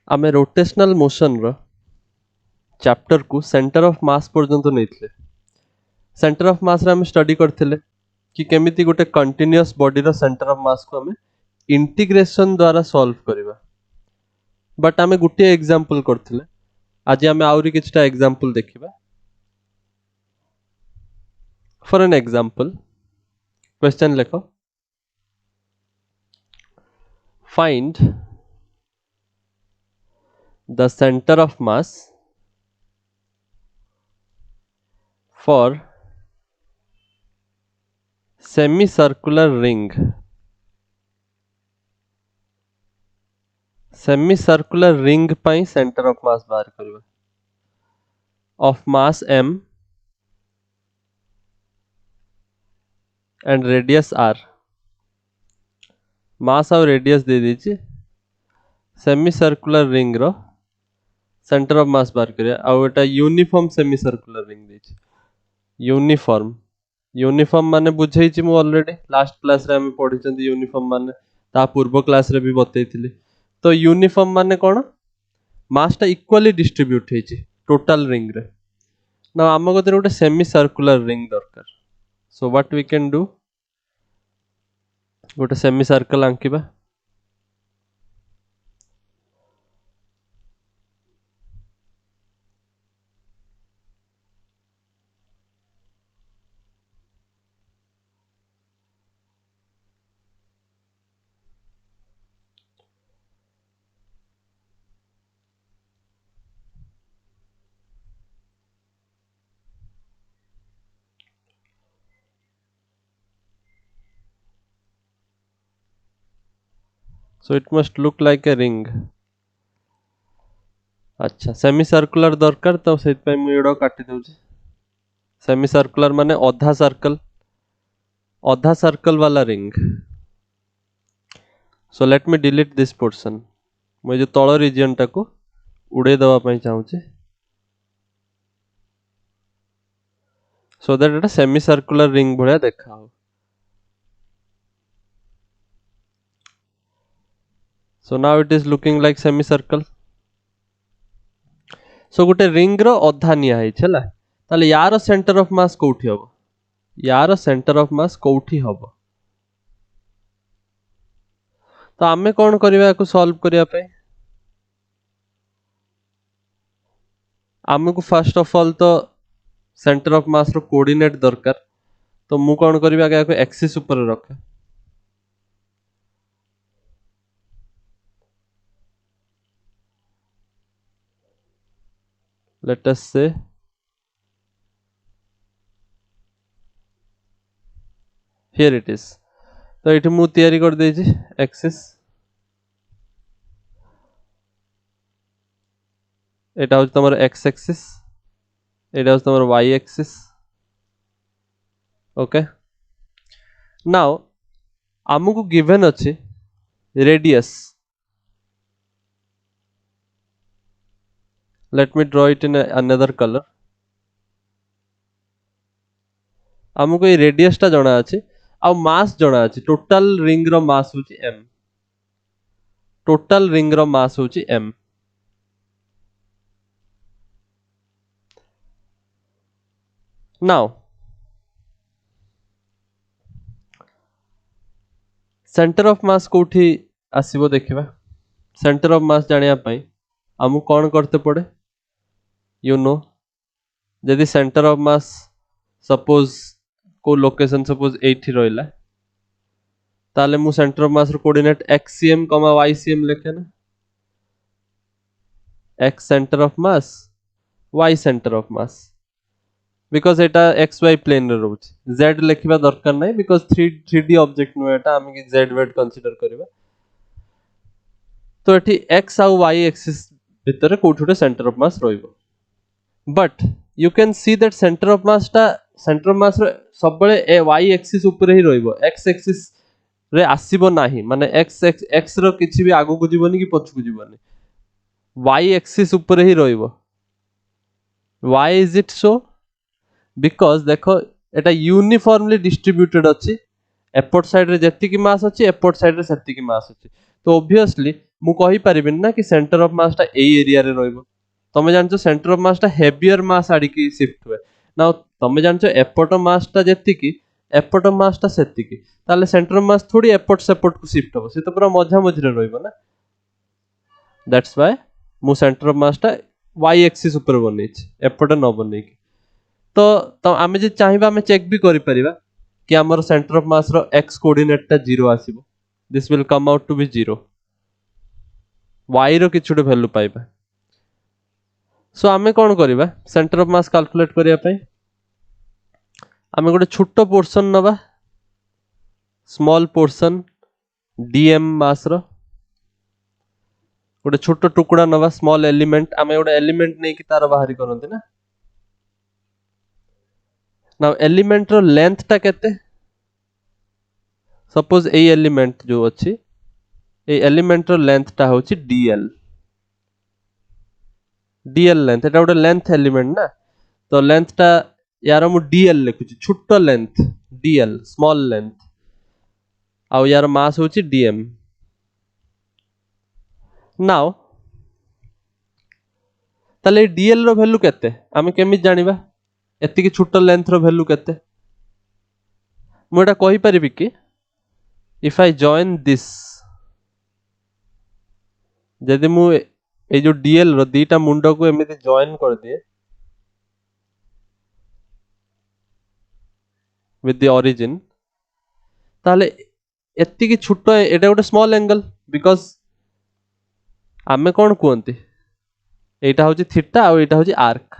आमे rotational motion रो chapter को centre of मास पर्यंत नहीं सेंटर ऑफ मास रे आमे स्टडी करथिले कि केमिति गोटे कंटीन्यूअस बॉडी रो सेंटर ऑफ मास को आमे इंटीग्रेशन द्वारा सॉल्व करबा बट आमे गुटे एग्जांपल करथिले आज आमे आउरी किछटा एग्जांपल देखिबा फॉर एन एग्जांपल क्वेश्चन लेखो find the center of mass for semicircular ring पाई center of mass बाहर करबा of mass m and radius r mass और radius दे दीजिए semicircular ring रो सेंटर ऑफ मास बाहर करिया आउ एटा यूनिफॉर्म सेमी सर्कुलर रिंग देछि यूनिफॉर्म माने बुझाई छि मु ऑलरेडी लास्ट क्लास रे हम पढि चंदी यूनिफॉर्म माने ता पूर्व क्लास रे भी बतैथिली तो यूनिफॉर्म माने कोन मास टा इक्वली डिस्ट्रीब्यूट हेछि टोटल रिंग रे ना हम गतिर गोटे सेमी सर्कुलर रिंग दरकार so what we can do गोटे सेमी सर्कल आंकिबा so it must look like a ring अच्छा सेमी सर्कुलर दरकार तो सेत पे मु एडो काटि दउची सेमी सर्कुलर माने आधा सर्कल वाला ring so let me delete this portion मु जो तळ रीजन टाको उडे दवा पई चाहूची so that Etah semi circular ring भलिया देखा हो so now it is looking like semi circle so गोटे रिंग रो अधा निया है छला ताले यार सेंटर ऑफ मास कोठी हबो यार सेंटर ऑफ मास कोठी हबो तो आमे कोन करबा को सॉल्व करिया पे आमे को फर्स्ट ऑफ ऑल तो सेंटर ऑफ मास रो कोऑर्डिनेट दरकार तो मु कोन करबा को एक्सिस ऊपर रखे let us say here it is तो इठी मु तयारी कर देछि एक्सिस एटा हो तमर एक्स एक्सिस एटा हो तमर वाई एक्सिस ओके नाउ आमको गिवन अछि radius let me draw it in another color हमको ये रेडियस टा जणा अछि आ मास जणा अछि टोटल रिंग रो मास होछि m टोटल रिंग रो मास होछि m now centre of mass कोठी आसीबो देखिबा सेंटर ऑफ मास जानिया पई हमु कोन करते पड़े यू नो यदि सेंटर ऑफ मास सपोज को लोकेशन सपोज 80 रहिला ताले मु सेंटर ऑफ मास रो कोऑर्डिनेट xcm, ycm लेखे ना x centre of mass y centre of mass because एटा xy प्लेन रे रहउछ z लेखिबा दरकार नै बिकॉज़ 3D ऑब्जेक्ट नो एटा हम कि z वेट कंसीडर करबा तो एठी x आ y एक्सिस भितर कोठुटे सेंटर ऑफ मास रहिबो but you can see that centre of mass रो सब बळे y एक्सिस ऊपर ही रहिबो x एक्सिस रे आसीबो नाही माने x रो किछि भी आगु को जीवनी कि पछ को जीवनी y एक्सिस ऊपर ही रहिबो why is it so because देखो एटा यूनिफॉर्मली डिस्ट्रीब्यूटेड अछि एपोर्ट साइड रे जति की मास अछि एपोर्ट साइड रे सेति की मास अछि तो ऑब्वियसली मु कहि परिबिन ना कि सेंटर ऑफ मास टा एई एरिया रे रहइबो तमे जानछो सेंटर ऑफ मास टा हेवियर मास आडी की शिफ्ट हुए नाउ तमे जानछो एपट मास टा जेति की एपट मास टा सेति की ताले सेंटर ऑफ मास थोड़ी एपट सेपट को शिफ्ट हो से तो पूरा मझा मझी रे रहइबो ना दैट्स व्हाई मु सेंटर ऑफ मास टा y एक्सिस ऊपर बनेछि एपट न बने की तो आमे जे चाहिबा आमे चेक भी करि परिबा कि हमर सेंटर ऑफ मास रो x कोऑर्डिनेट टा 0 आसीबो this will come out to be 0 y रो किछुटे वैल्यू पाइबा सो आमे कोन करिबा सेंटर ऑफ मास कैलकुलेट करिया पई आमे गोटे छोटो पोर्शन नबा स्मॉल पोर्शन dm मास रो गोटे छोटो टुकड़ा नबा स्मॉल एलिमेंट आमे गोटे एलिमेंट नै कि तार बाहरी करनते ना नाउ एलिमेंट रो लेंथ टा केते सपोज ए एलिमेंट जो अछि ए एलिमेंट रो लेंथ टा होछि dl dl लेंथ एटा गोटे लेंथ एलिमेंट ना तो लेंथ टा यार मु dl लिखुछि छोटो लेंथ dl स्मॉल लेंथ आ यार मास होछि dm नाउ ताले dl रो वैल्यू केते आमे केमि जानिबा एति की छोटो लेंथ रो वैल्यू केते मु एटा कहि परिबि कि इफ आई जॉइन दिस जदि मु ए जो dl रो दीटा मुंडो को एमिति जॉइन कर दिए with the origin ताले एति की छोटो एटा गोटे स्मॉल एंगल बिकॉज़ आमे कोन कोंती एटा होची थीटा और एटा होची आर्क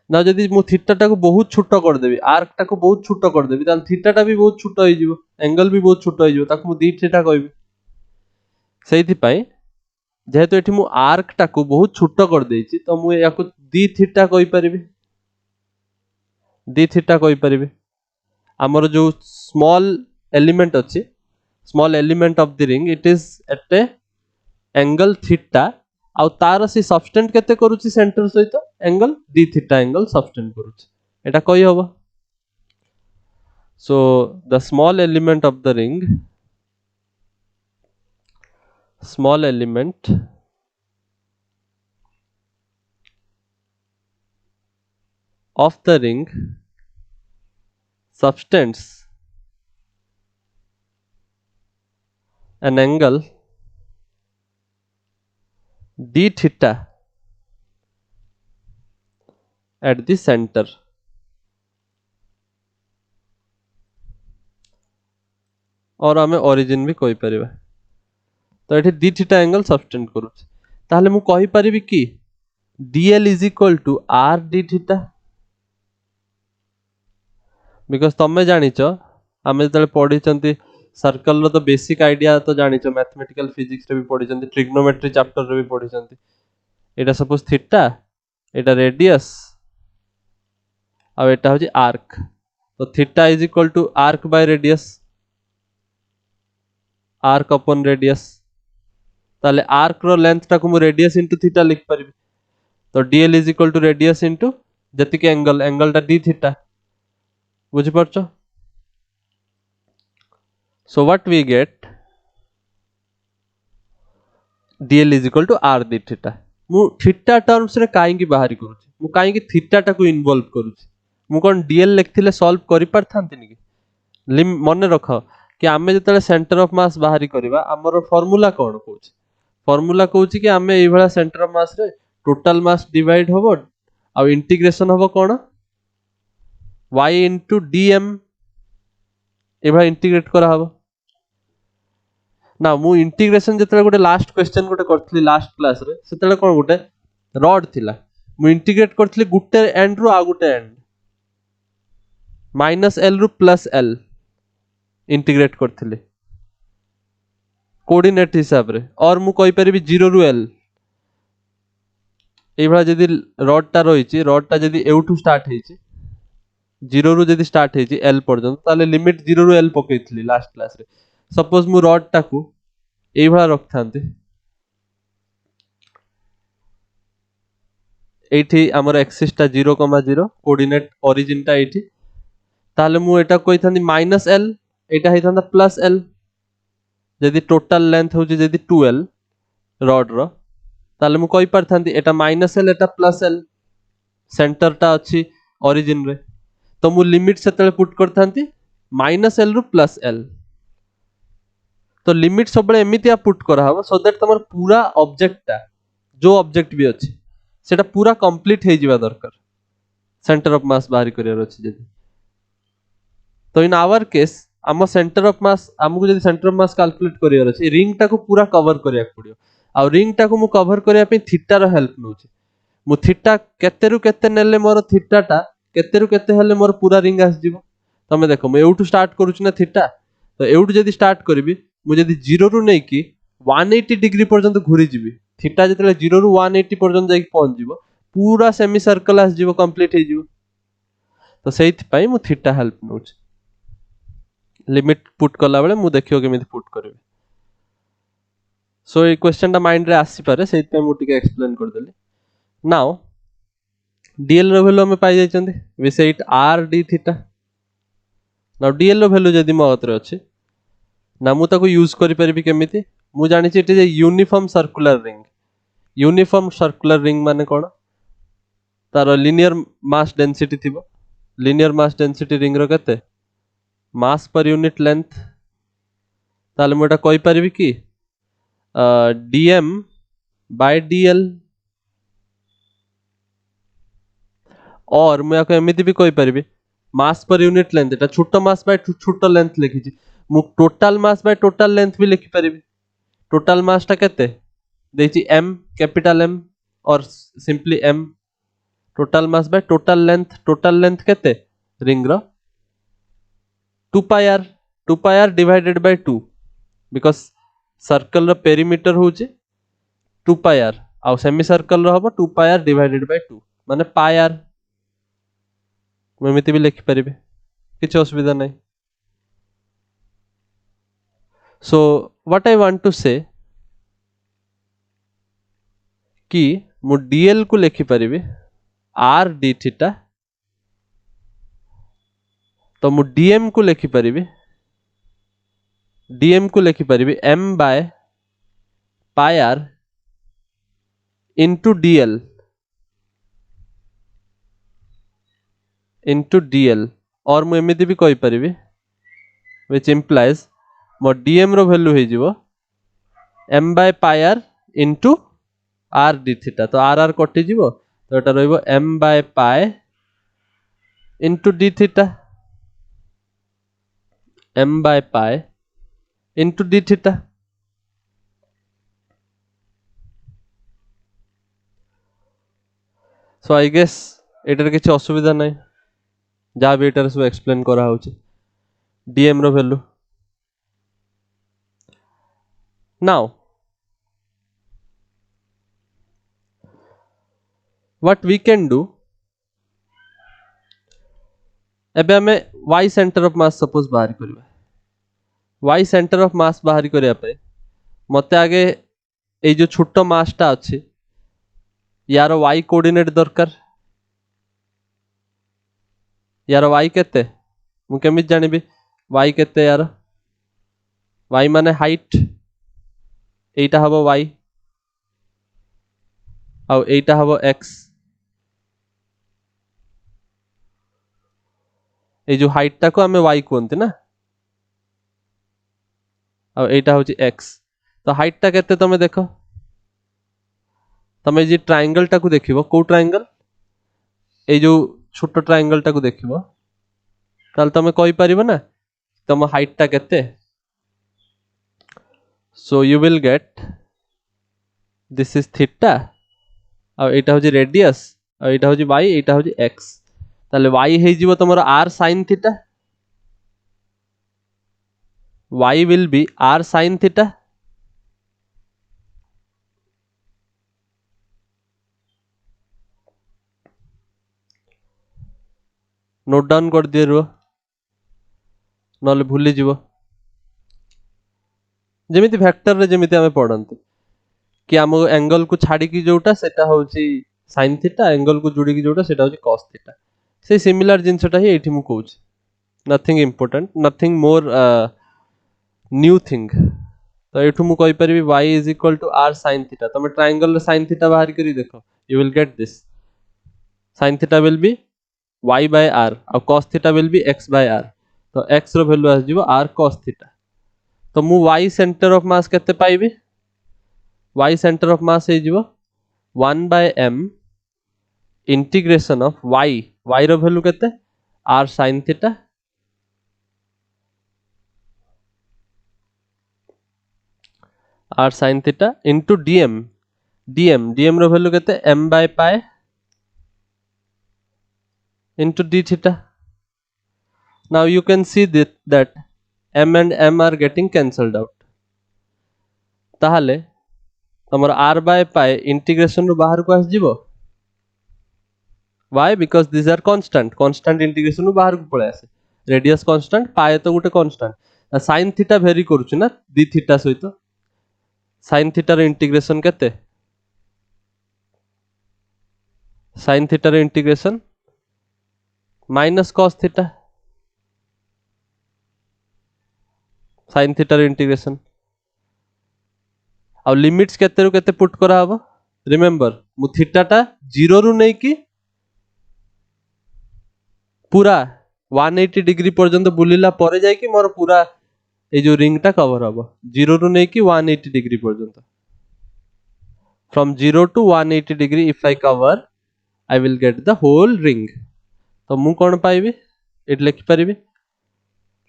ना जदि मु थीटा टा को बहुत छोटो कर देबी आर्क टा को बहुत छोटो कर देबी ताल थीटा टा भी बहुत छोटो होई जिवो एंगल भी बहुत छोटो होई जिवो ताकू मु दी थीटा कहबी सेहिथि पई जेहेतु एठी मु आर्क टा को बहुत छोटो कर देइछि तो मु याको दी थीटा कहि परिबी दी थीटा कहि परिबी हमर जो स्मॉल एलिमेंट अछि small element of the ring it is at a angle theta आउ तार से सबस्टेंट केते करूची सेंटर सहित angle d theta angle subtend करूची एटा कहि होबो so the small element of the ring small element of the ring subtends an angle d theta at the center और हमें origin भी कहि परिबा तो एठी d थीटा एंगल सबटेंड करूछ ताहले मु कहि परिबि कि dl is equal to r d theta because तमे जानिचो हमें जले पढि चंती सर्कल रो तो बेसिक आईडिया तो जानिचो मैथमेटिकल फिजिक्स रे भी पढि चंती ट्रिग्नोमेट्री चैप्टर रे भी पढि चंती एटा सपोज थीटा एटा रेडियस आ एटा होची आर्क तो theta is equal to arc by radius arc upon radius ताले आर्क रो लेंथ टा को मु रेडियस इनटू थीटा लिख परिबी तो dl is equal to radius into जति के एंगल टा d थीटा बुझि परछो so what we get dl is equal to r d theta मु थीटा टर्म्स रे काई की बाहरी करूची मु काई की थीटा टा को इन्वॉल्व करूची मु कोन dl लिखथिले सॉल्व करि परथांतिनी कि मने रखो कि आमे जतले सेंटर ऑफ मास बाहरी करबा हमर फार्मूला कोन कहूची फार्मूला कहूची कि आमे एई भला सेंटर ऑफ मास रे टोटल मास डिवाइड होबो आ इंटीग्रेशन होबो कोन y into dm ए भला इंटीग्रेट करा हबो ना मु इंटीग्रेशन जतले गोटे लास्ट क्वेश्चन गोटे करथली लास्ट क्लास रे सेतले कोन गोटे रॉड थिला मु इंटीग्रेट करथली गुटे एंड रु आ गुटे एंड माइनस l रु प्लस l इंटीग्रेट करथली कोऑर्डिनेट हिसाब रे और मु कहि परिबी 0 रु l ए भला जदी रॉड टा रहिची रॉड टा जदी एउठू स्टार्ट हेची 0 रु जदी स्टार्ट हेची l पर्यंत ताले लिमिट 0 रु l पकेइथली लास्ट क्लास रे सपोज मु रॉड टा को ए भला रखथांती एठी हमर एक्सिस टा 0,0 कोऑर्डिनेट ओरिजिन टा एठी ताले मु एटा कहिथांती -l एटा हेथांता +l जदि टोटल लेंथ हूँ जदि 2l रड रो ताले मु कहि पारथांती एटा -l एटा +l सेंटर टा अछि ओरिजिन रे तो मु लिमिट सेतले पुट करथांती -l रु +l तो लिमिट सब बळे एमितिया पुट करा हबो सो दैट तमर पूरा ऑब्जेक्ट टा जो ऑब्जेक्ट भी अछि सेटा पूरा कंप्लीट हे जिवा दरकार सेंटर ऑफ मास बाहरी करियर अछि जदि तो इन आवर केस आम सेंटर ऑफ मास आमको जदि centre of mass calculate career अछि रिंग टा को पूरा कवर करिया पड़ियो आ रिंग टा को मु कवर करिया पे थीटा रो हेल्प नउछि मु थीटा केते रु केते नेले मोर थीटा टा केते रु केते हेले मोर पूरा रिंग आस जिवो तमे देखो मु एउटू स्टार्ट करूछि ना थीटा तो एउटू जदि स्टार्ट करबी मु जदि 0 रु नै कि 180 डिग्री पर्यंत घुरी जिवि थीटा जतले 0 रु 180 पर्यंत जाई पहुंच जिवो पूरा सेमी सर्कल आस जिवो कंप्लीट हे जिवो तो सेहित पई मु थीटा हेल्प नउछि लिमिट पुट कला बेले मु देखियो केमिति पुट करबी सो ए क्वेश्चन टा माइंड रे आसी पारे सेहित पई मु टिके एक्सप्लेन कर देली नाउ dl रो वैल्यू हम पाई जाई चंदी we say it r d theta now dl रो वैल्यू जदी मो हाथ रे अछि ना मु ताको यूज करि परबी केमिति मु जानि छि it is a uniform circular ring माने कोन तार लिनियर मास डेंसिटी थिबो लिनियर मास डेंसिटी रिंग रो केते मास पर यूनिट लेंथ ताले मोटा कहि परबी कि dm बाय dl और मैं याको एमिति भी कहि परबी मास पर यूनिट लेंथ एटा छोटो मास बाय छोटो लेंथ लिखि छि मु total mass by total length भी लिखि परबी टोटल मास टा केते देछि m कैपिटल M और simply m total mass by total length केते रिंग रो 2 pi r divided by 2 because circle रो पेरीमीटर होची 2 pi r आ सेमी सर्कल रो हबो 2 pi r डिवाइडेड बाय 2 माने pi r एमिति भी लिखि परिबे किछ असुविधा नै so what I want to say कि मु dl को लिखि परिबे r d थीटा तो मु dm को लिखि परिबे m by pi r into dl और मु एमिति भी कहि परिबे which implies मो dm रो वैल्यू हे जिवो m by pi r into r d theta तो r कटि जिवो तो एटा रहइबो m by pi into d theta m by pi into d theta so I guess एटार किछि असुविधा नै जा भी एटार सब एक्सप्लेन करा होछि dm रो value now what we can do एबे हमें y centre of mass suppose बाहर करबा y सेंटर ऑफ मास बाहर करिया पे मते आगे ए जो छोटो मास टा अछि यार y कोऑर्डिनेट दरकार यार y केते मु केमित जानिबी y केते यार y माने हाइट एटा हबो y आ एटा हबो x ए जो हाइट टा को हमें y कोनते ना आ एटा होची x तो हाइट टा केते तमे देखो तमे जे ट्रायंगल टा को देखिबो को ट्रायंगल ए जो छोटो ट्रायंगल टा को देखिबो ताल तमे कहि परिबो ना तम हाइट टा केते so you will get this is theta आ एटा होची रेडियस आ एटा होची y एटा होची x ताले y हे जिवो तमरो r sin theta y will be r sin theta note down कर दिए रो नले भूली जिवो जेमिति वेक्टर रे जेमिति हमें पढंती कि हम एंगल को छाडी की जोटा सेटा होची sin थीटा एंगल को जोडी की जोटा सेटा होची cos थीटा से सिमिलर जिंसटा ही एठी मु कहूची nothing important nothing more new thing तो एठू मु कहि परिबी y is equal to r sin theta तमे ट्रायंगल रे sin थीटा बाहर करी देखो you will get this sin theta will be y by r और cos theta will be x by r तो x रो वैल्यू आस जीवो r cos थीटा तो मु y सेंटर ऑफ मास केते पाइबी y सेंटर ऑफ मास हे जीवो 1 by m integration of y रो वैल्यू केते r sin theta r sin theta into dm रो वैल्यू केते m by pi into d theta. Now you can see that m and m are getting cancelled out. ताहले तमर r by pi integration रो बाहर को आस जीवो why because these are constant integration रो बाहर को पळे आसे रेडियस कांस्टेंट pi तो गुटे कांस्टेंट sin थीटा वेरी करूछु ना d थीटा सहित sin थीटा रो इंटीग्रेशन केते sin थीटा रो integration minus cos theta sin theta रो इंटीग्रेशन आ लिमिट्स केते रो केते पुट करा हबो रिमेंबर मु थीटा टा 0 रु नै कि पूरा 180 डिग्री पर्यंत बुलिला परे जाय कि मोर पूरा ए जो रिंग टा कवर हबो 0 रु नै कि 180 डिग्री पर्यंत from 0 to 180 degree if I cover I will get the whole ring तो मु कोन पाइबी इट लिख परिबी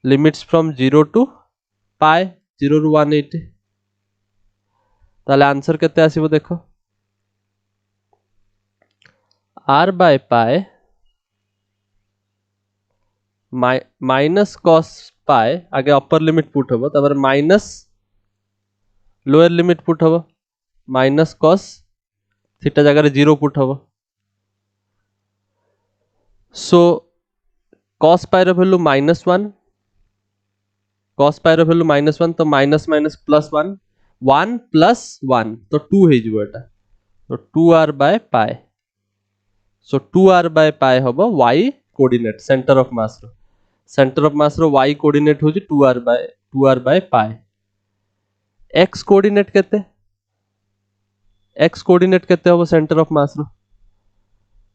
लिमिट्स फ्रॉम 0 टू पाई 0 रु 180 ताले आंसर केते आसीबो देखो r by pi minus cos pi आगे अपर लिमिट पुट हबो तबर माइनस लोअर लिमिट पुट हबो माइनस cos थीटा जगह 0 पुट हबो सो cos pi रो वैल्यू -1 cos pi रो वैल्यू -1 तो माइनस माइनस प्लस 1 1 प्लस 1 तो 2 हे जिवो एटा तो 2r by pi so 2r by pi हबो y coordinate centre of mass रो y कोऑर्डिनेट होजी 2r by pi x coordinate केते हबो सेंटर ऑफ मास रो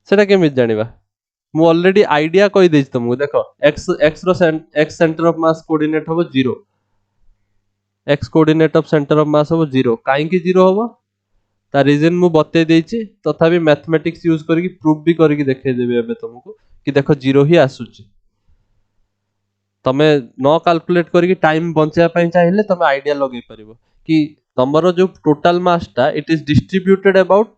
सेटा केमित जानिबा मु ऑलरेडी आईडिया कहि देछ तुमको देखो x रो x centre of mass coordinate हबो 0 x coordinate of centre of mass हबो 0 काहे कि 0 हबो ता रीजन मु बते देछि तथापि मैथमेटिक्स यूज करके प्रूफ भी करके देखे देबे एबे तुमको कि देखो 0 ही आसुची तमे न कैलकुलेट करके टाइम बंचाया पई चाहिले तमे आईडिया लगे परिबो कि तमरो जो टोटल मास ता it is distributed about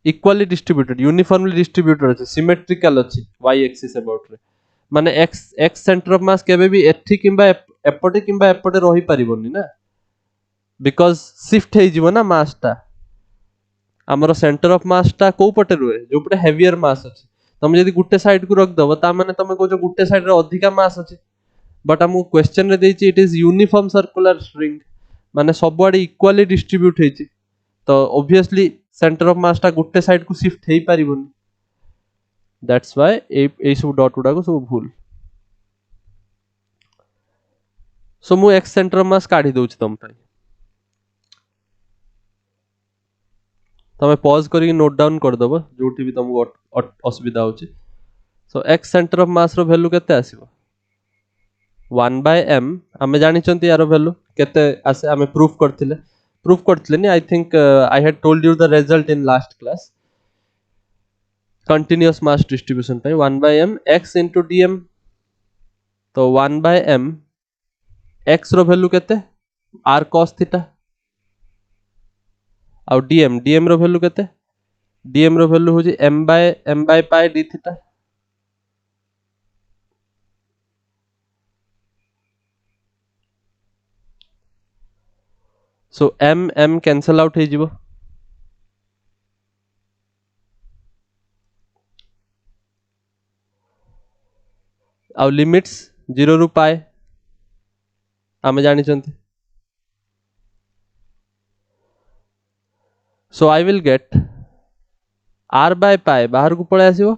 equally distributed uniformly distributed अछि सिमेट्रिकल अछि y एक्सिस अबाउट रे माने x सेंटर ऑफ मास केबे भी एठी किबा एपटे रही परिबोनी ना बिकॉज शिफ्ट हे जीवो ना मास ता हमरो सेंटर ऑफ मास ता को पटे रुए जो पटे हेवियर मास अछि तमे यदि गुटे साइड को रख दबो ता माने तमे को जो गुटे साइड रे अधिका मास अछि बट हम क्वेश्चन रे देछि it is uniform circular ring माने सब आडे इक्वली डिस्ट्रीब्यूट हेछि तो ऑब्वियसली सेंटर ऑफ मास ता गुटे साइड को शिफ्ट हे परिबोनी दैट्स व्हाई ए सब डॉट उडा को सब भूल सो मु एक्स सेंटर ऑफ मास काढी दोछि तम पई तमे पॉज करी नोट डाउन कर दबो जोठी भी तुमको असुविधा होची so X centre of mass रो वैल्यू केते आसीबो 1 by m हमें जानि चंती यारो वैल्यू केते आसे हमें प्रूफ करथिले नि I think I had told you the result in last class continuous mass distribution पे 1 by m x into dm तो 1 by m x रो वैल्यू केते r cos थीटा और dm रो वैल्यू केते dm रो वैल्यू होजी m by pi d theta so m cancel out हे जिवो आ लिमिट्स 0 रु पाए आमे जानि चंती so I will get r by pi बाहर को पळे आसीबो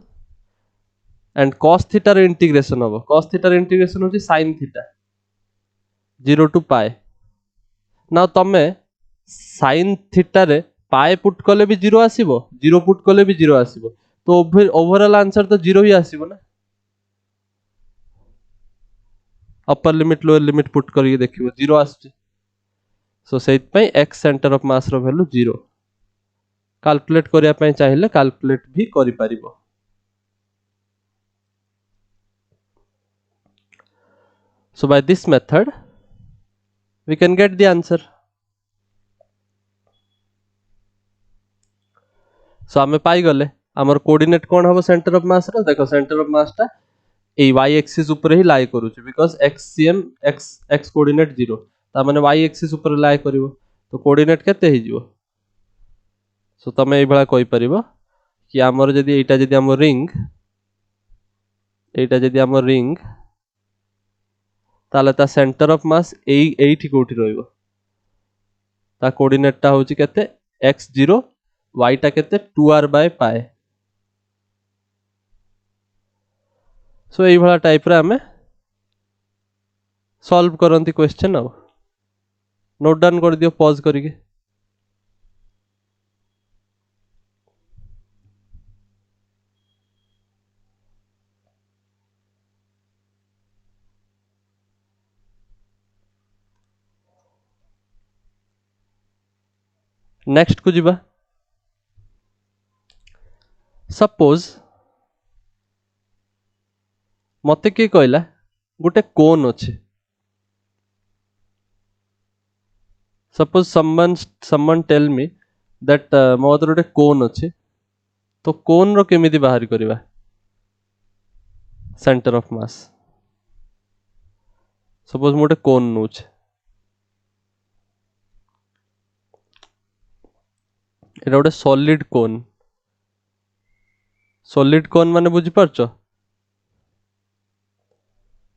एंड cos थीटा रो इंटीग्रेशन होबो cos थीटा रो इंटीग्रेशन होची sin थीटा 0 टू पाई ना तमे sin थीटा रे पाए पुट कले भी 0 आसीबो 0 पुट कले भी 0 आसीबो तो ओवरऑल आंसर तो 0 ही आसीबो ना upper limit lower limit put करिए देखिबो 0 आसी सो सेट पई x सेंटर ऑफ मास रो वैल्यू 0 कैलकुलेट करिया पई चाहिए कैलकुलेट भी करि परिबो so by this method we can get the answer so आमे पाई गले हमर कोऑर्डिनेट कोन हबो सेंटर ऑफ मास रो देखो सेंटर ऑफ मास टा ए y एक्सिस ऊपर ही लाई करू छी बिकॉज़ x कोऑर्डिनेट 0 ता माने y एक्सिस ऊपर लाई करिवो तो कोऑर्डिनेट केते ही जिवो सो तमे ए भला कोइ परिबो कि हमर जदी एटा जदी हमर रिंग ताले ता सेंटर ऑफ मास एठी कोठी रहइबो ता कोऑर्डिनेट ता होची केते x0 y टा केते 2r बाय पाए सो एई भला टाइप रे हमें सॉल्व करंती क्वेश्चन अब नोट डाउन कर दियो पॉज करिके नेक्स्ट को जिबा सपोज मते के कहला गोटे कोन अछि suppose someone tell me that मोर गोटे कोन अछि तो कोन रो केमिति बाहर करबा सेंटर ऑफ मास सपोज मोटे कोन नोच एटा गोटे सॉलिड कोन माने बुझी परछो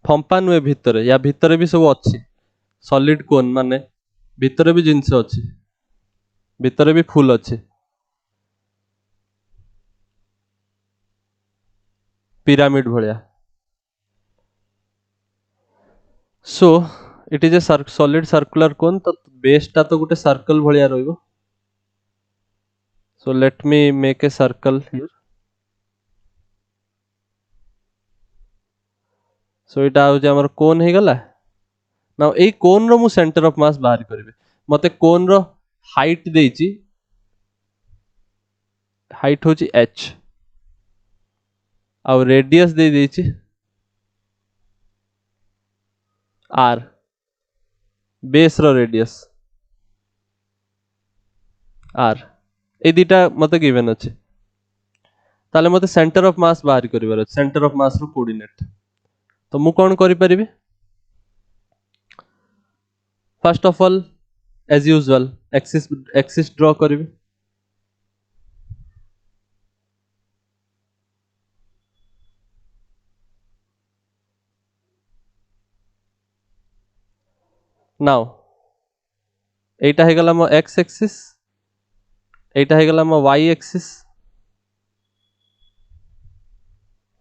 फंपा नुए भितरे या भितरे भी सब अच्छी सॉलिड कोन माने भितरे भी जिंस अच्छी भितरे भी फुल अच्छी पिरामिड भलिया so it is a solid circular cone तो बेस टा तो गोटे सर्कल भलिया रहइबो so let me make a circle here so इटा हो जे हमर कोन हे गला नाउ ए कोन रो मु सेंटर ऑफ मास बाहर करबे मते कोन रो हाइट देछि हाइट होची h और रेडियस दे देछि r बेस रो रेडियस r ए दिटा मते गिवन अछि ताले मते सेंटर ऑफ मास बाहर करबार सेंटर ऑफ मास रो कोऑर्डिनेट तो मु कोन करि परिबे first of all as usual axis draw करिबे नाउ एटा हे गला मो x एक्सिस एटा हे गला मो y एक्सिस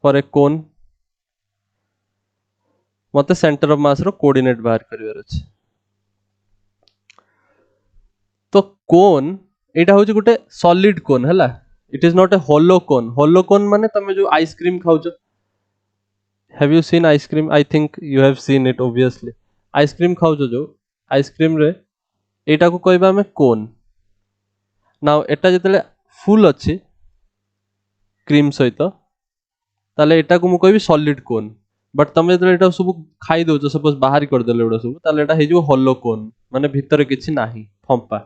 फॉर ए कोन मते सेंटर ऑफ मास रो कोऑर्डिनेट बाहर करिवार अछि तो कोन एटा होची गुटे सॉलिड कोन हला it is not a hollow cone माने तमे जो आइसक्रीम खाउछो have you seen ice cream I think you have seen it obviously ice cream खाउछो जो आइसक्रीम रे एटा को कहबा में कोन नाउ एटा जतले फुल अछि क्रीम सहित ताले एटा को मु कहबी सॉलिड कोन बट तमे जतले एटा सब खाई दोछो सपोज बाहर कर देले एटा सब ताले एटा हे जो होलो कोन माने भितरे किछि नाही फंपा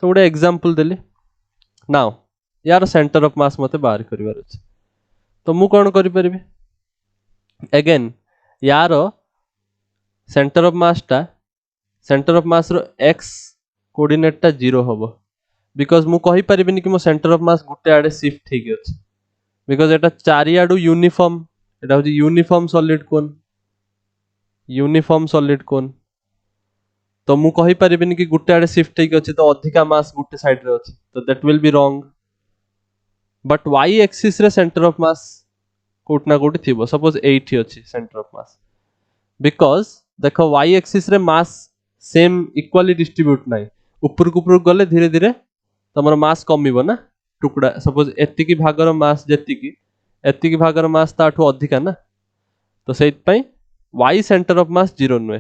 तो गोटे एग्जांपल देली नाउ यार सेंटर ऑफ मास मते बाहर करिवार अछि तो मु कोन करि परिबे अगेन यार सेंटर ऑफ मास रो x कोऑर्डिनेट टा 0 होबो बिकॉज़ मु कहि परिबिनी कि मो centre of mass Gute Ade shift hey गछि because एटा चारि आडू यूनिफॉर्म एटा होची यूनिफॉर्म सॉलिड कोन तो मु कहि परिबिनी कि गुटे आडे शिफ्ट हे गछि तो अधिका मास गुटे साइड रे अछि तो that will be wrong but y axis रे सेंटर ऑफ मास कोटना कोटी थिबो सपोज 8 अछि सेंटर ऑफ मास बिकॉज़ देख वाई एक्सिस रे मास सेम इक्वाली डिस्ट्रीब्यूट नाही ऊपर गले धीरे धीरे तमर मास कमिबो ना टुकड़ा सपोज एतिकी भागर मास जेतिकी एतिकी भागर मास ताठू अधिका ना तो सेइत पई y centre of mass 0 नुए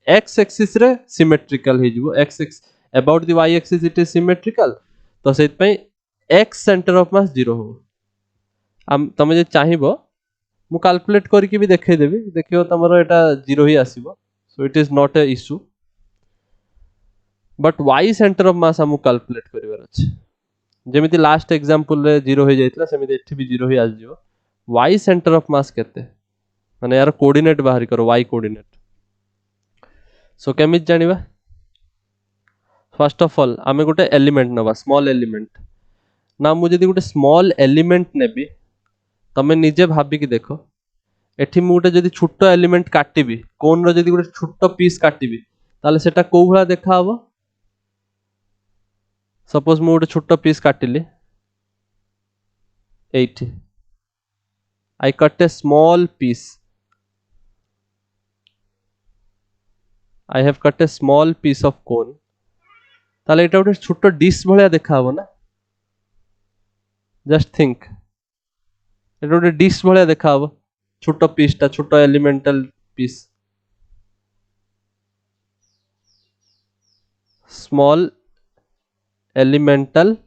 x axis रे सिमेट्रिकल हे जिवो x x about the y axis it is symmetrical तो सेइत पई x सेंटर ऑफ मास 0 हो हम तमे जे चाहिबो मु कैलकुलेट करके भी देखे देबी देखियो तमरो एटा 0 ही आसीबो so it is not a issue but y centre of mass हम कैलकुलेट करिवार अछि जेमिति लास्ट एग्जांपल रे 0 हो जाइतला सेमिति एठी भी 0 ही आ जिवो y सेंटर ऑफ मास केते माने यार कोऑर्डिनेट बाहर करो y कोऑर्डिनेट सो केमित जानिबा फर्स्ट ऑफ ऑल आमे गोटे एलिमेंट नबा स्मॉल एलिमेंट ना मु जदी गोटे स्मॉल एलिमेंट नेबी तमे निजे भाबी कि देखो एठी मु गोटे जदी छोटो एलिमेंट काटिबी कोन रो जदी गोटे छोटो पीस काटिबी ताले सेटा को भला देखा हबो सपोज मु गोटे छोटो पीस काटिली एठी I cut a small piece. I have cut a small piece of cone. ताले एटा गोटे छोटो डिश भलिया देखा हबो ना जस्ट थिंक एटा गोटे डिश भलिया देखा हबो छोटो पीस ता छोटो elemental piece small elemental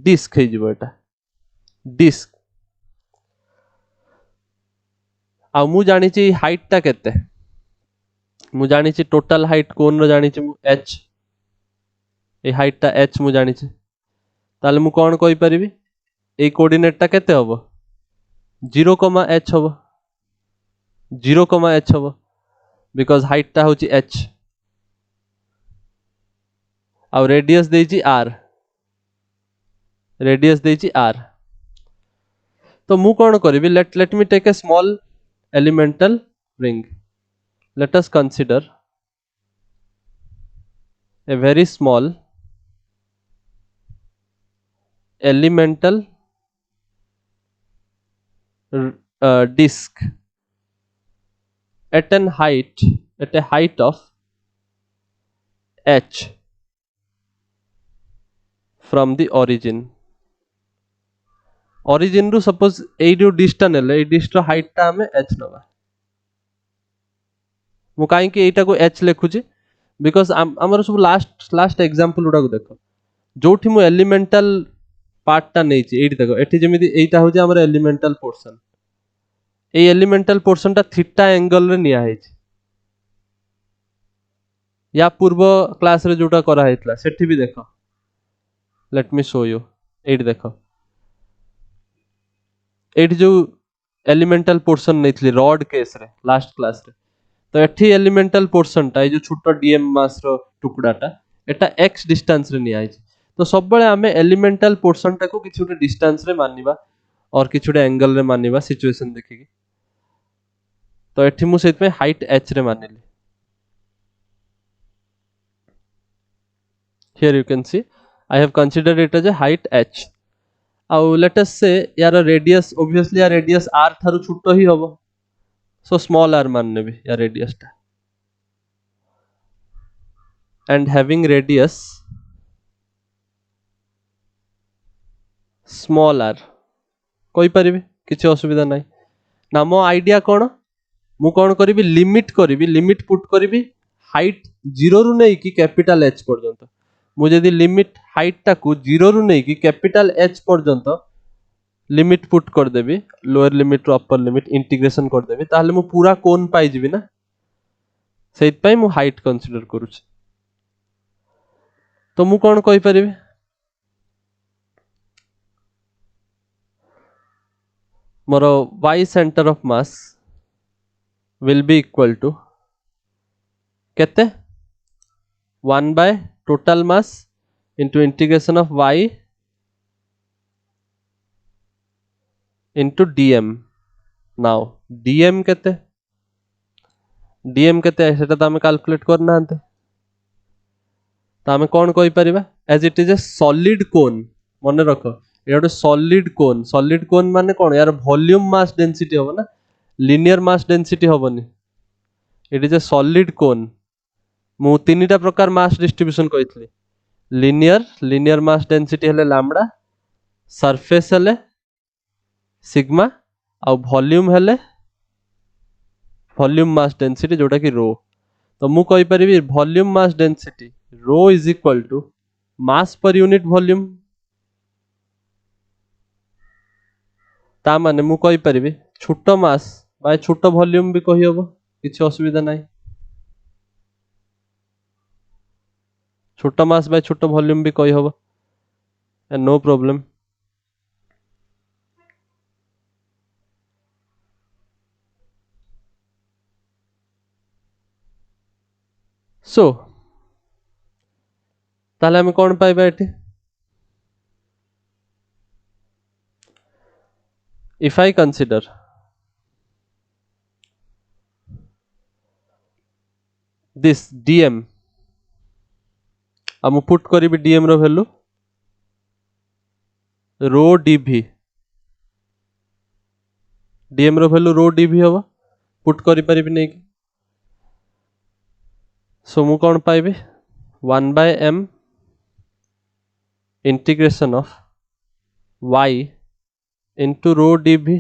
disc हे जिवो एटा डिस्क आ मु जानि छि हाइट ता केते मु जानि छि टोटल हाइट कोन रो जानि छि मु h ए हाइट ता h मु जानि छि ताले मु कोन कहि परिबी ए कोऑर्डिनेट ता केते हबो 0, h हबो 0, h हबो बिकॉज़ हाइट ता होछि h आ रेडियस देइ छि r रेडियस देइ छि r तो मु कोन करिबी let me take a small elemental ring let us consider a very small elemental disk at a height of h from the origin रू सपोज एई जो डिस्टा नेले एई डिस्टा हाइट ता हमें h नबा मु काई कि एटा को h लेखुची बिकॉज़ हमर सब लास्ट एग्जांपल उडा को देखो जोठी मु एलिमेंटल पार्ट ता नै छि एठी देखो एठी जेमिति एटा हो जे हमर एलिमेंटल पोर्शन ए एलिमेंटल पोर्शन ता थीटा एंगल रे निया है छि या पूर्व क्लास रे जोटा करा हेतला सेठी भी देखो लेट मी शो यू एठी देखो एठी जो एलिमेंटल पोर्शन नैथली रॉड केस रे लास्ट क्लास रे तो एठी एलिमेंटल पोर्शन ता जो छोटो डीएम मास रो टुकड़ाटा एटा x डिस्टेंस रे निया आइछ तो सब बेले हमें एलिमेंटल पोर्शन टा को किछ उटे डिस्टेंस रे मानिबा और किछ उटे एंगल रे मानिबा सिचुएशन देखिकी तो एठी मु सेत में हाइट h रे मानिली here you can see I have considered it as a height h आउ लेट अस से यार रेडियस ऑब्वियसली यार रेडियस r थारु छोटो ही हबो सो स्मॉल r मान नेबी या रेडियस टा and having radius small r कोइ परिबे किछ असुविधा नै ना मो आईडिया कोन मु कोन करिबी लिमिट पुट करिबी हाइट 0 रु नै कि कैपिटल h पर्यंत मु जदी लिमिट हाइट टा को 0 रु नै कि कैपिटल h पर्यंत लिमिट पुट कर देबी लोअर लिमिट रो अपर लिमिट इंटीग्रेशन कर देबी ताले मु पूरा कोन पाई जिवि ना सेत पई मु हाइट कंसीडर करू छी तो मु कोन कहि परिबी मोर y centre of mass will be equal to केते 1 by total mass into integration of y into dm now dm केते सेटा तो हमें कैलकुलेट करना हंते तो हमें कौन कहि परिबा as it is a solid cone मन रखो ये गोटे सॉलिड कोन माने कौन यार वॉल्यूम मास डेंसिटी होबो ना लिनियर मास डेंसिटी होबोनी it is a solid cone मु तीनटा प्रकार मास डिस्ट्रीब्यूशन कही लिनियर मास डेंसिटी हेले लैम्बडा सरफेस हेले सिग्मा आउ वॉल्यूम हेले वॉल्यूम मास डेंसिटी जोटा कि रो तो मु कहि परिबी वॉल्यूम मास डेंसिटी रो is equal to mass per unit volume ता माने मु कहि परिबी छोट मास बाय छोट वॉल्यूम भी कहि हबो किछि असुविधा नाही छोट मास बाय छोट वॉल्यूम भी कहि हबो नो प्रॉब्लम सो ताले हमें कौन पाइबा एठी if I consider this dm हम पुट करी dm रो वैल्यू रो dv dm रो वैल्यू रो dv हवा पुट करी परिबी नै कि सो मु कौन पाइबी 1 by m integration of y into रो dv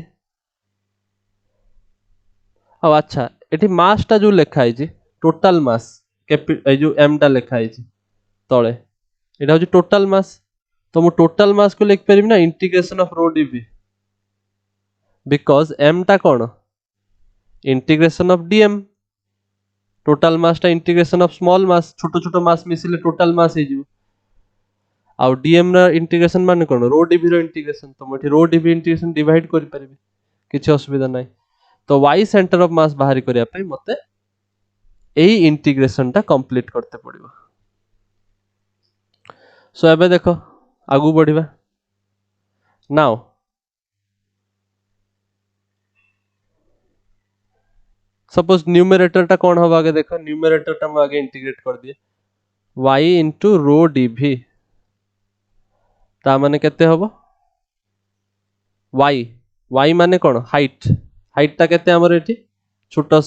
अब अच्छा एठी मास टा जो लिखा है टोटल मास ए जो m टा लिखा है तळे एटा हो टोटल मास तो मु टोटल मास को लिख परिबी ना इंटीग्रेशन ऑफ रो dv बिकॉज m टा कोन integration of dm total mass टा इंटीग्रेशन ऑफ स्मॉल मास छोटो छोटो मास मिसिले टोटल मास हे जिवो आउ dm रा इंटीग्रेशन माने कोन रो dv रो इंटीग्रेशन तो मु रो dv इंटीग्रेशन डिवाइड करि परिबी किछि असुविधा नाही तो y सेंटर ऑफ मास बाहरी करिया पई मते एही इंटीग्रेशन टा कंप्लीट करते पड़िबो सो एबे देखो आगु बढ़िबा नाउ सपोज न्यूमरेटर टा कौन होगा आगे देखो न्यूमरेटर टा हम आगे इंटीग्रेट कर दिए y into रो dv ता माने केते होबो y माने कौन हाइट ता केते हमर एठी छोटो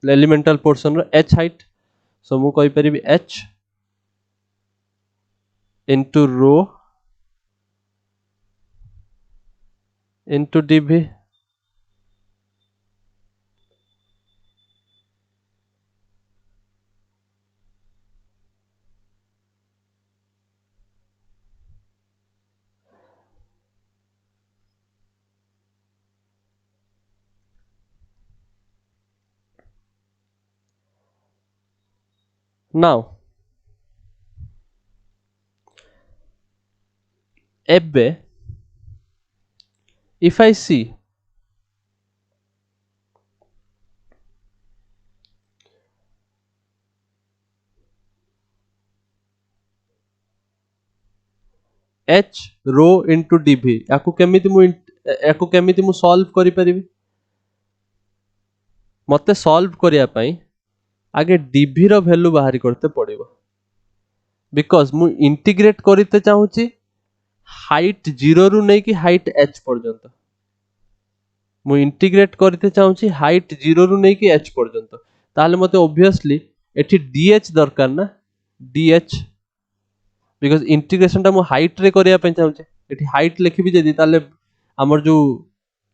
एलिमेंटल पोर्शन रो h हाइट सो मु कहि परिबी h into रो into dv now एबे if I see h row into dv याकु केमिति मु सॉल्व करि परिबी मते सॉल्व करिया पई आगे dv रो वैल्यू बाहरी करते पड़िबो बिकॉज मु इंटीग्रेट करते चाहूची हाइट 0 रु नै कि हाइट h पर्यंत मु इंटीग्रेट करते चाहूची हाइट 0 रु नै कि h पर्यंत ताले मते ऑब्वियसली एठी dh दरकार ना dh बिकॉज इंटीग्रेशन टा मु हाइट रे करिया पे चाहूची एठी हाइट लिखिबी जदी ताले हमर जो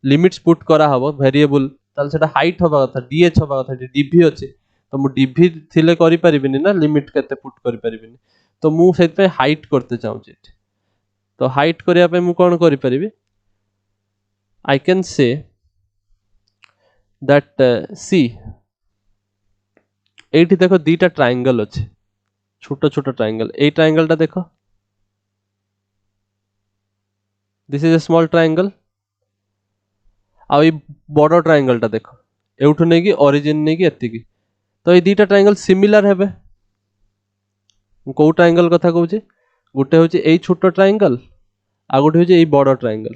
लिमिट्स पुट करा हबो वेरिएबल ताले सेटा हाइट होबा कथा dh होबा कथा dv अछि तो मु dv थिले करि परिबिनी ना लिमिट केते पुट करि परिबिनी तो मु सेत पे हाइट करते चाहूची तो हाइट करिया पे मु कोन करि परिबी आई कैन से दैट सी एठी देखो दीटा ट्रायंगल अछि छोटो छोटो ट्रायंगल ए ट्रायंगल टा देखो this is a small triangle आ ई बड़ो ट्रायंगल टा देखो एउठु नै कि ओरिजिन नै कि एति कि तो ए दीटा ट्रायंगल सिमिलर हेबे को ट्रायंगल कथा कहूची गुटे होची एई छोटो ट्रायंगल आ गुटे होची एई बड़ो ट्रायंगल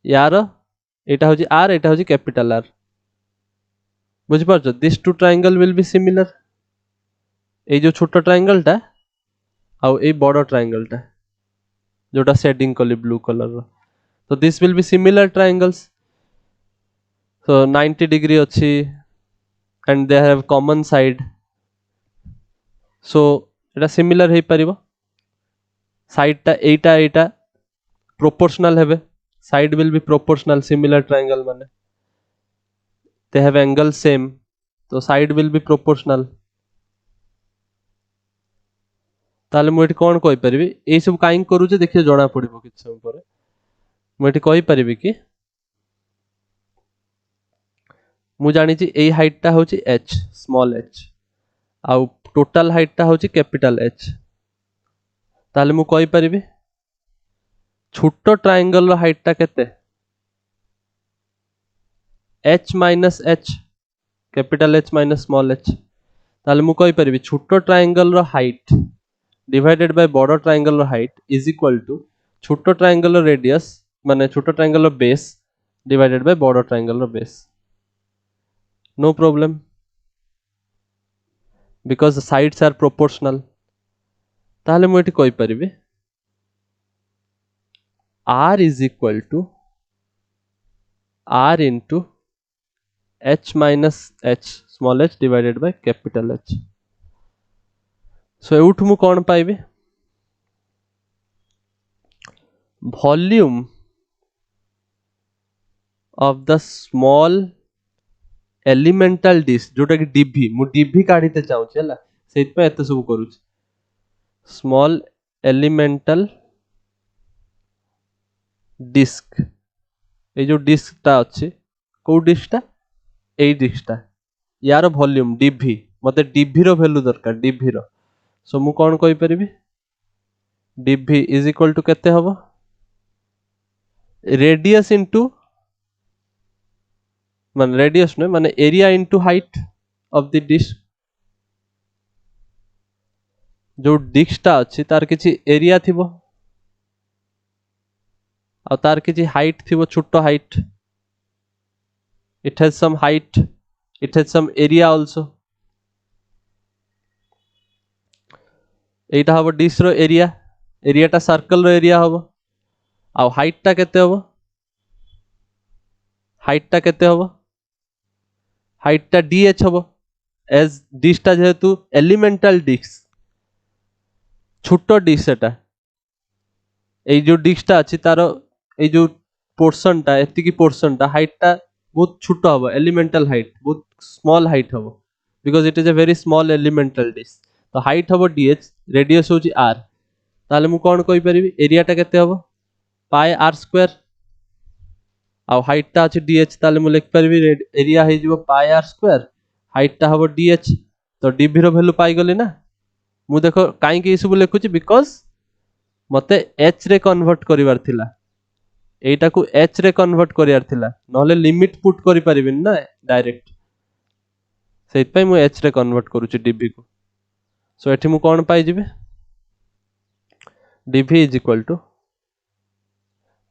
यार एटा होची r एटा होची कैपिटल R बुझि पारछो this two triangle will be similar ए जो छोटो ट्रायंगल टा आ ए बड़ो ट्रायंगल टा जोटा शेडिंग कली ब्लू कलर रो तो this will be similar triangles so 90 degree अछि and they have common side, so এটা similar ହେଇ ପାରିବ side ଟା ଏଇଟା proportional ହେବେ, side will be proportional similar triangle ମାନେ they have angle same, so side will be proportional। ताले मु एठी कोन कहि परिबि ए सब काई करू जे देखिए जणा पड़िबो किछ समय पर मु एठी कहि परिबि कि मु जानि छि ए हाइट टा होछि h स्मॉल h आउ टोटल हाइट टा होछि कैपिटल h, ताले मु कहि परिबि छोटो ट्रायंगल रो हाइट टा केते h minus h capital H minus small h, ताले मु कहि परिबि छोटो ट्रायंगल रो हाइट डिवाइडेड बाय बड़ो ट्रायंगल रो हाइट इज इक्वल टू छोटो ट्रायंगल रो रेडियस माने छोटो ट्रायंगल रो बेस डिवाइडेड बाय बड़ो ट्रायंगल रो base. No problem because the sides are proportional. ताहले मु एठी कहि परिबि r is equal to r into h minus h small h divided by capital H। so एउठ मु कोन पाइबे volume of the small elemental disk जोटा कि dv मु dv काढीते चाहू छला सेत पे एते सब करू small elemental disk ए जो डिस्क टा अछि को डिस्क टा ए डिस्क टा यार वॉल्यूम dv मते dv रो वैल्यू दरकार dv रो सो मु कोन कहि परिबि dv इज इक्वल टू केते हबो रेडियस इनटू माने रेडियस न माने area into height of the disc जो डिस्क टा अछि तार किछि एरिया थिबो आ तार किछि हाइट थिबो छोटो height it has some height it has some area also एटा हबो डिस्क रो एरिया टा सर्कल रो एरिया हबो आ हाइट टा केते हबो हाइट टा dh हबो एज डिस्क टा जेहेतु एलिमेंटल डिस्क छोटो डिस्क एटा ए जो डिस्क टा अछि तारो ए जो पोर्शन टा एति की पोर्शन टा हाइट टा बहुत छोटो हबो एलिमेंटल हाइट बहुत स्मॉल हाइट हबो because it is a very small elemental disc तो हाइट हबो dh रेडियस होची r ताले मु कोन कहि परिबि एरिया टा केते हबो पाई r स्क्वायर आ हाइट टा अछि dh ताले मु लिख परिबि एरिया हे जिवो पाई r स्क्वायर हाइट टा हबो dh तो dv रो वैल्यू पाई गली ना मु देखो काई के सब लिखुची बिकॉज़ मते h रे कन्वर्ट करिवार थिला एटा को h रे कन्वर्ट करियार थिला नहले लिमिट पुट करि परिबिन ना डायरेक्ट सेत पय मु h रे कन्वर्ट करूची dv को सो एठी मु कोन पाई जिबे dv is equal to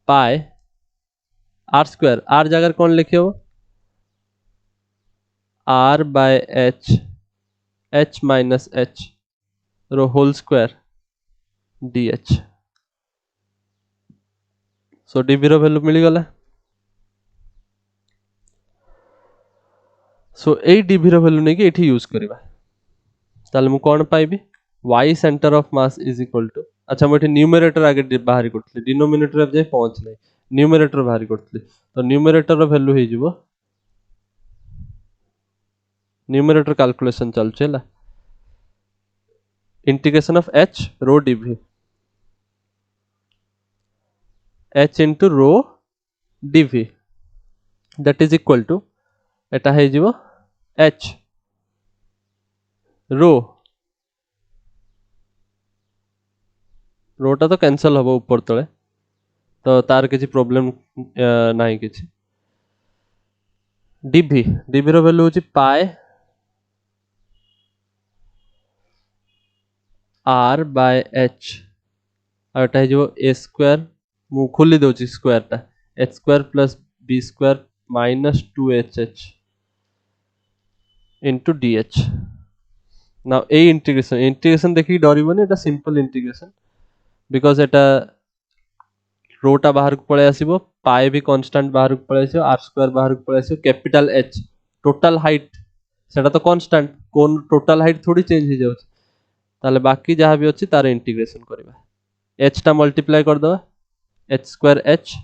pi r square r जगह कौन लिखियो r by h minus h रो whole square dh so dv रो वैल्यू मिली गला सो ए dv रो वैल्यू नै कि एठी यूज करबा ताले मु कोन पाइबी y centre of mass is equal to अच्छा मु एठी न्यूमरेटर आगे बाहर करथले डिनोमिनेटर अब जे पहुंच नै न्यूमरेटर बाहर करथले तो न्यूमरेटर रो वैल्यू हे जिवो न्यूमरेटर कैलकुलेशन चल छला इंटीग्रेशन ऑफ h रो dv h into रो dv that is equal to एटा हे जिवो h रो रोटा तो कैंसिल हबो ऊपर तळे तो तार किछि प्रॉब्लम नाही किछि dv रो वैल्यू होछि पाई r by h आटा हे जो a स्क्वायर मु खोली दोछि स्क्वायर टा h square plus b square minus 2hh into dh now ए इंटीग्रेशन देखि डरिबोनी एटा सिंपल इंटीग्रेशन बिकॉज़ एटा रोटा बाहर को पळे आसीबो पाई भी कांस्टेंट बाहर को पळे आसीबो r स्क्वायर बाहर को पळे आसीबो कैपिटल h टोटल हाइट सेटा तो कांस्टेंट कोन टोटल हाइट थोड़ी चेंज हो जाउछ ताले बाकी जहाँ भी अछि तार इंटीग्रेशन करबा h टा मल्टीप्लाई कर दवा h square h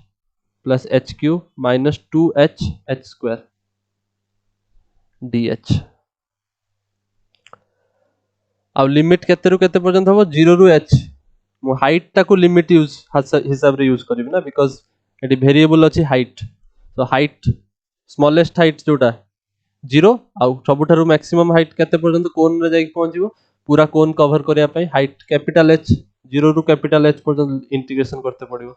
plus h cube minus 2h h square dh अब लिमिट केते रु केते पर्यंत हो 0 रु h मो हाइट टा को लिमिट यूज हिसाब रे यूज करबी ना बिकॉज़ एटी वेरिएबल अछि हाइट तो हाइट स्मॉलेस्ट हाइट जोटा 0 आउ सबुठारु मैक्सिमम हाइट केते पर्यंत कोन रे जाई पहुंचबो पूरा कोन कवर करिया पई हाइट कैपिटल h 0 रु कैपिटल h पर्यंत इंटीग्रेशन करते पड़िबो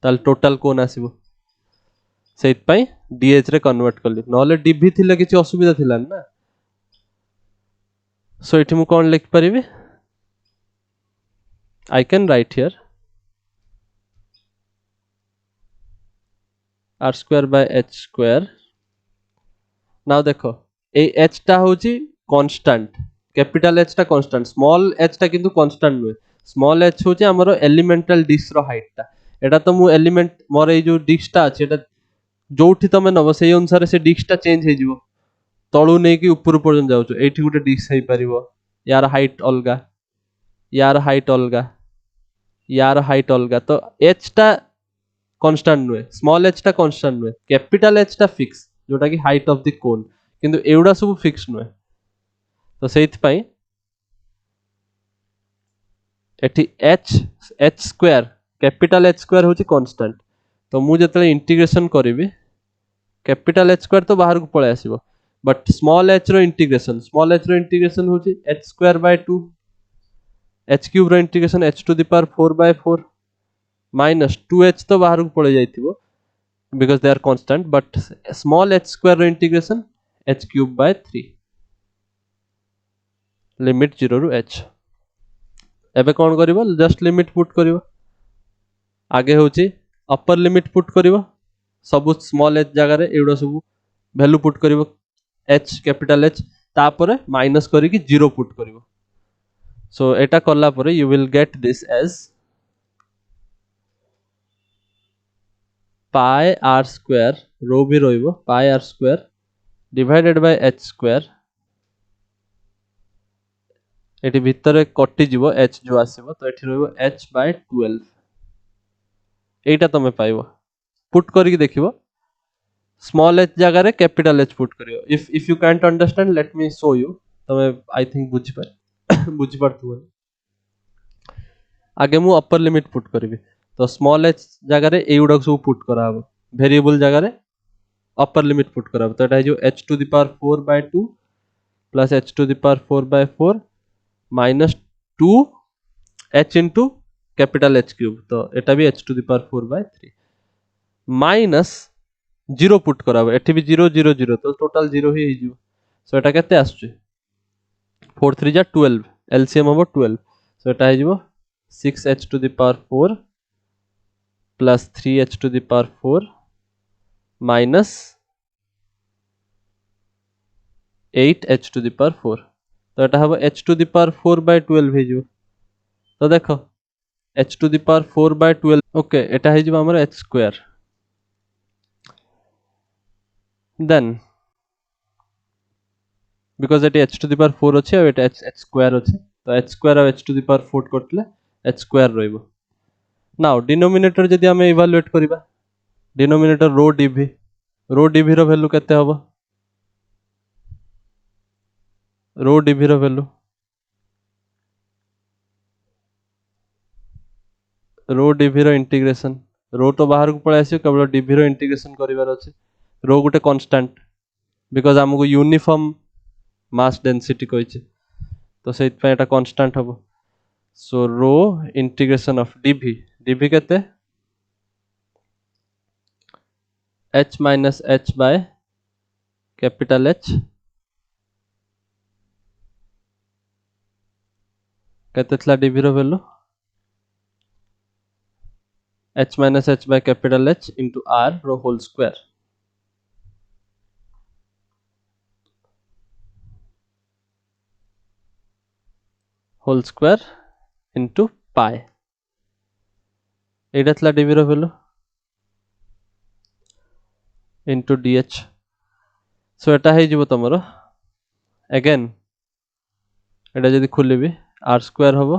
ताल टोटल कोन आसीबो सेट पई dh रे कन्वर्ट करली नले dv थिले किछि असुविधा थिला ना सो एठी मु कोन लिख परिबे I can write here r square by h square now देखो ए h टा होची कांस्टेंट कैपिटल h टा कांस्टेंट स्मॉल h टा किंतु कांस्टेंट नुए स्मॉल h होची हमरो एलिमेंटल डिस्क रो हाइट टा एटा तो मु एलिमेंट मोर ए जो डिस्क टा अछि एटा जोठी तमे नबो सेही अनुसार से डिस्क टा चेंज हे जिवो तळु नै कि ऊपर पर्यंत जाउछो एठी गुटे डिस्क हे परिबो यार हाइट अलगा यार हाइट अलगा यार हाइट अलगा तो h टा कांस्टेंट नुए स्मॉल h टा कांस्टेंट नुए कैपिटल h टा फिक्स जोटा कि हाइट ऑफ द कोन किंतु एउडा सब फिक्स नुए तो सेथ पई एठी h square capital h square होची कांस्टेंट तो मु जतले इंटीग्रेशन करिवि कैपिटल h स्क्वायर तो बाहर को पळे आसीबो बट स्मॉल h रो इंटीग्रेशन होची h square by 2 h cube रो integration h to the power 4 by 4 minus 2h तो बाहर को पळे जाइथिबो because they are constant but small h square रो integration h cube by 3 limit 0 रु h एबे कोन करिवो जस्ट लिमिट पुट करिवो आगे होची अपर लिमिट पुट करिवो सब स्मॉल h जगह रे एडो सब वैल्यू पुट करिवो h कैपिटल h तापरे माइनस करी कि 0 पुट करिवो सो एटा करला परे you will get this as pi r square रो भी रोइबो pi r square divided by h square एटी भितरे कटि जीवो h जो आसीबो तो एठी रोइबो h बाय 12 एटा तमे पाइबो पुट करी देखिबो स्मॉल h जगह रे कैपिटल h पुट करियो if you can't understand let me show you तमे आई थिंक बुझी पारथुबो आगे मु अपर लिमिट पुट करबी तो स्मॉल h जगह रे एउडा सब पुट कराबो वेरिएबल जगह रे अपर लिमिट पुट कराबो तो एटा जो h to the power 4 by 2 plus h to the power 4 by 4 minus 2 h into capital h cube तो एटा भी h to the power 4 by 3 minus 0 put कराबो एठी भी 0 0 0 तो टोटल 0 ही हिजो सो एटा केते आछे 4 3 जा 12 एलसीएम हो 12 सो एटा हिजो 6h to the power 4 plus 3h to the power 4 minus 8h to the power 4 तो एटा हबो h to the power 4 by 12 हिजो तो देखो h to the power 4 by 12 okay एटा हिजो हमर h square then because it h to the power 4 अछि और h square अछि तो h square और h to the power 4 कटले h square रहइबो नाउ डिनोमिनेटर जदि हम इवैल्यूएट करिबा डिनोमिनेटर रो dv रो वैल्यू केते हबो रो dv रो वैल्यू रो dv रो इंटीग्रेशन रो तो बाहर को पळे आसी केवल dv रो इंटीग्रेशन करिवार अछि रो गुटे कांस्टेंट बिकॉज़ हमको यूनिफॉर्म मास डेंसिटी कहिছে तो सेट पे एटा कांस्टेंट हबो सो रो इंटीग्रेशन ऑफ dv केते h minus h by capital H केते थला dv रो value h minus h by capital H into r रो होल स्क्वायर into pi एटा थला dv रो वैल्यू into dh सो एटा हे जिवो तमरो अगेन एटा जदि खोलिबी आर स्क्वायर हम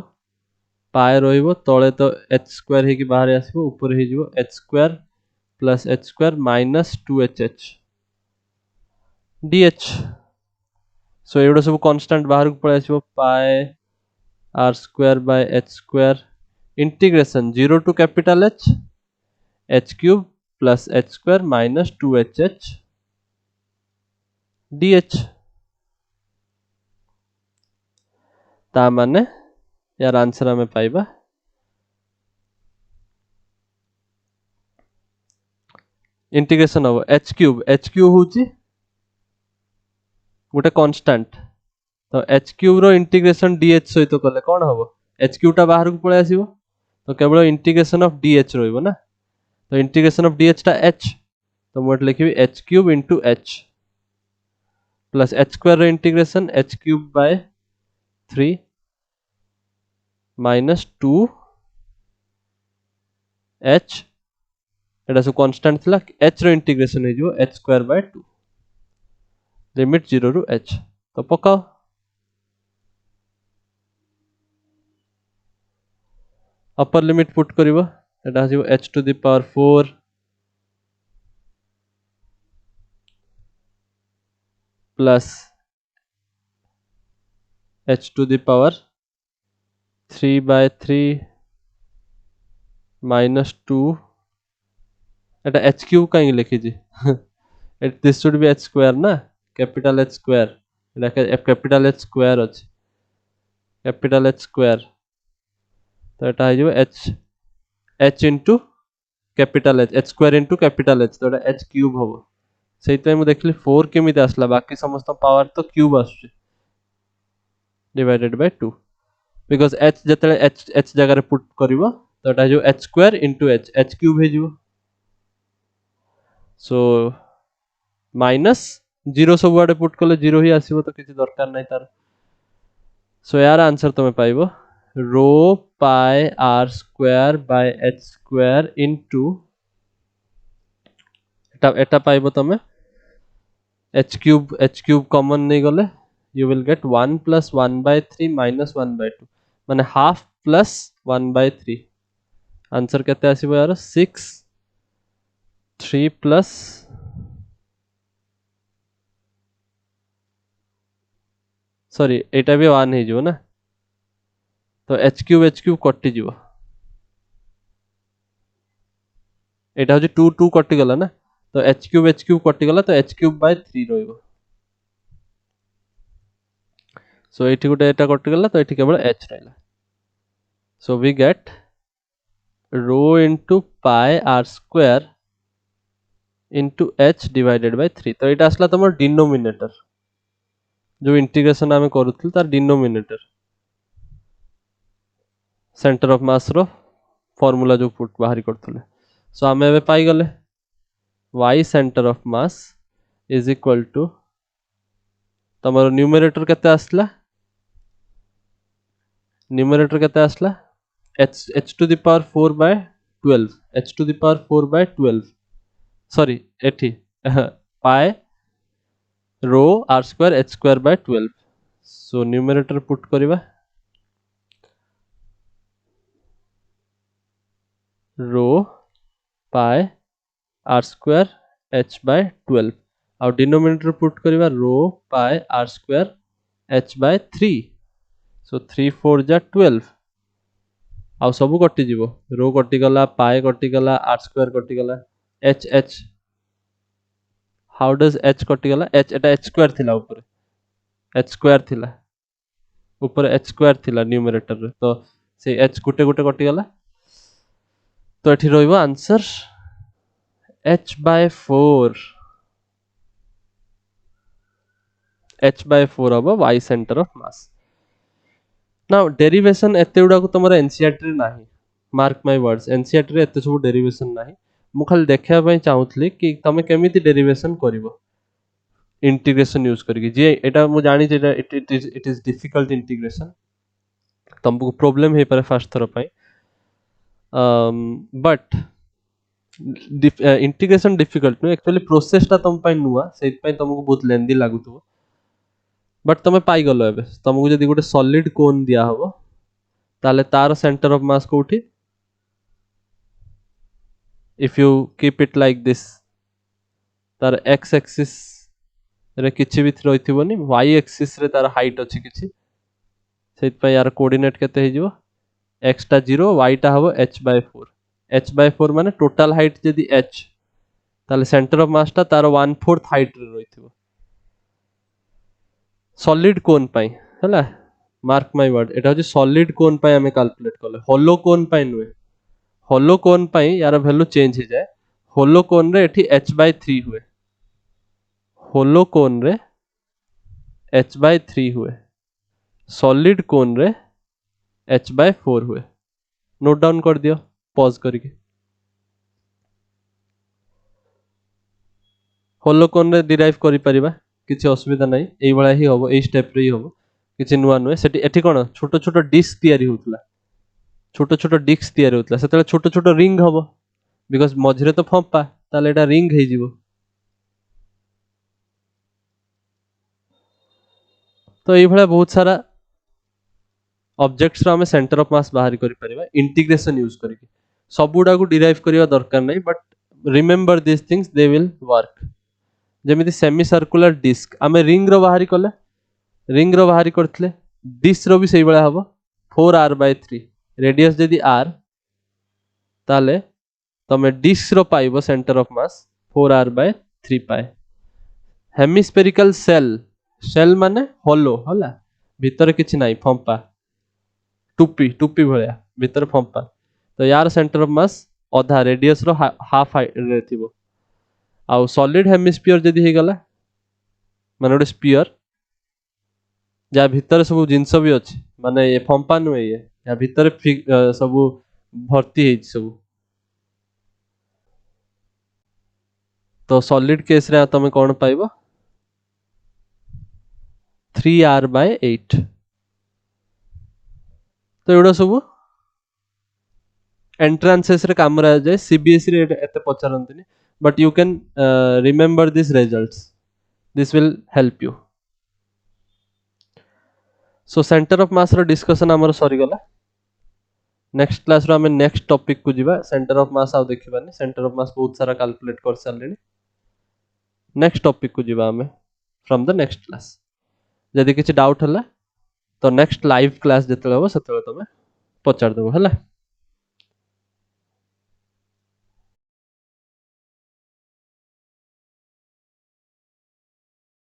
पाए रहिबो तळे तो एच स्क्वायर हे कि बाहर आसीबो ऊपर हे जिवो h square plus h square minus 2hh dh so एडो सब कांस्टेंट बाहर को पळे आसीबो pi r square by h square integration 0 to capital H cube plus h square minus 2hh dh ता माने यार आंसर हमें पाइबा इंटीग्रेशन हम h क्यूब होची गोटे कांस्टेंट तो h क्यूब रो इंटीग्रेशन dh सहित कले कोन हबो h क्यूब टा बाहर को पळे आसीबो तो केवल इंटीग्रेशन ऑफ dh रहइबो ना तो इंटीग्रेशन ऑफ dh टा h तो मोट लिखिबी h cube into h plus h square रो integration h cube by 3 minus 2 h एटा सब कांस्टेंट थिला h रो इंटीग्रेशन हे जो h स्क्वायर बाय 2 लिमिट 0 रु h तो पकाओ अपर लिमिट पुट करिवो एटा हसिबो h to the power 4 plus h to the power 3 by 3 minus 2 Etah h cube कहीं लिखी जी this should be h square ना कैपिटल h स्क्वायर एटा कैपिटल h स्क्वायर अछि कैपिटल h स्क्वायर तो एटा है जो h into capital h square into capital h तो एटा h क्यूब होबो सेइतै मु देखली 4 केमिति आसला बाकी समस्त पावर तो क्यूब आसुची डिवाइडेड बाय 2 बिकॉज़ h जतले h जगह रे पुट करिवो तो एटा जो h square into h cube हे जिवो सो माइनस 0 सब आडे पुट कले 0 ही आसीबो तो किछि दरकार नै तार सो यार आंसर तमे पाइबो रो pi r square by h square into एटा पाइबो तमे h क्यूब कॉमन नहीं गले you will get 1 plus 1 by 3 minus 1 by 2 माने हाफ प्लस 1 by 3 आंसर केते आसीबो यार 6 3 प्लस सॉरी एटा भी 1 हे जिवो ना तो h क्यूब कटि जिवो एटा हो 2 2 कटि गला ना तो h क्यूब कटि गला तो h क्यूब by 3 रहइबो सो एठी गुटे एटा कटि गला तो एठी केवल h रहला so we get rho into pi r square into h divided by 3 तो एटा आसला तमर डिनोमिनेटर जो इंटीग्रेशन आमे करूथल तार डिनोमिनेटर सेंटर ऑफ मास रो फार्मूला जो पुट बाहरी करथले सो आमे एबे पाई गले y centre of mass is equal to तमरो न्यूमरेटर केते आसला न्यूमरेटर केते आसला h to the power 4 by 12 h to the power 4 by 12 sorry एठी पाई रो r square h square by 12 so numerator put करिवा रो pi r square h by 12 और डिनोमिनेटर पुट करिवा रो pi r square h by 3 सो 3 4 जा 12 आउ सब कटि जीवो रो कटि गला पाई कटि गला आर स्क्वायर कटि गला h हाउ डज h कटि गला h एटा h स्क्वायर थिला ऊपर h स्क्वायर थिला ऊपर h स्क्वायर थिला न्यूमरेटर रे तो से h गुटे गुटे कटि गला तो एठी रहइबो answer h by 4 h by 4 अब y centre of mass now derivation एते उडा को तमरा एनसीईआरटी रे नाही मार्क माय वर्ड्स एनसीईआरटी रे एते सब डेरिवेशन नाही मु खाली देखिया पई चाहुतली कि तमे केमिति डेरिवेशन करिवो इंटीग्रेशन यूज करके जे एटा मु जानि जे इट इज डिफिकल्ट इंटीग्रेशन तुमको प्रॉब्लम हे पारे फर्स्ट थरो पई but integration difficult no actually process ता तुम पई नुवा सेत पई तुमको बहुत लेंदी लागुतो बट तुम पाई गलो एबे तुमको जदी गोटे सॉलिड कोन दिया हबो ताले तार सेंटर ऑफ मास कोठी if you keep it like this तार एक्स एक्सिस रे किछि भी रहिथिबोनी वाई एक्सिस रे तार हाइट अछि किछि सेत पे यार कोऑर्डिनेट केते हे जिवो x टा 0 y टा हबो h/4 माने टोटल हाइट जदी h ताले सेंटर ऑफ मास टा तार 1/4 हाइट रे रहिथिबो सॉलिड कोन पाई हला मार्क माय वर्ड एटा होची सॉलिड कोन पाई हमें कैलकुलेट करले होलो कोन पाई नुए होलो कोन पाई यार वैल्यू चेंज हो जाए होलो कोन रे एठी h/3 हुए होलो कोन रे h/3 हुए सॉलिड कोन रे h/4 हुए नोट डाउन कर दियो पॉज करके होलो कोन रे डिराइव करि परिबा किछि असुविधा नाही एई बळा ही होबो एई स्टेप रे ही होबो किछि नुवा नुए सेठी एठी कोन छोटो छोटो डिस्क तयारी होतला छोटो छोटो डिस्क तयारी होतला सेतले छोटो छोटो रिंग होबो बिकॉज़ मझरे तो फंपा ताले एटा रिंग हे जिवो तो एई बळा बहुत सारा ऑब्जेक्ट्स रो हमें सेंटर ऑफ मास बाहर करि परिबा इंटीग्रेशन यूज करके सबुडा को डिराइव करिवा दरकार नाही but remember this things they will work जेमिति सेमी सर्कुलर डिस्क आमे रिंग रो बाहरी कले रिंग रो बाहरी करथले डिस्क रो भी सेई बळा हबो 4r/3 रेडियस जदी r ताले तमे डिस्क रो पाइबो सेंटर ऑफ मास 4r/3 पाए हेमिस्फेरिकल सेल माने होलो होला भीतर किछि नाही फंपा टुपी टुपी भळया भीतर फंपा तो यार सेंटर ऑफ मास आधा रेडियस रो हाफ रे थिबो आउ सॉलिड हेमिस्फीयर जदी हे गला माने ओडे स्फीयर जा भीतर सब जिंस भी अछि माने ये फंपा नु ये या भीतर सब भर्ती हे सब तो सॉलिड केस रे तमे कोन पाइबो 3r/8 तो एडा सब एंट्रांसेस रे काम रा जाय सीबीएसई रे एते पचारंतनी but you can remember this results this will help you so center of mass रो डिस्कशन हमर सरी गला नेक्स्ट क्लास रो हमें नेक्स्ट टॉपिक को जीवा सेंटर ऑफ मास आ देखिबानी सेंटर ऑफ मास बहुत सारा कैलकुलेट कर सारलेनी नेक्स्ट टॉपिक को जीवा हमें फ्रॉम द नेक्स्ट क्लास जदी किछि डाउट हला तो नेक्स्ट लाइव क्लास जतले हो सतले तमे पचार देबो हला।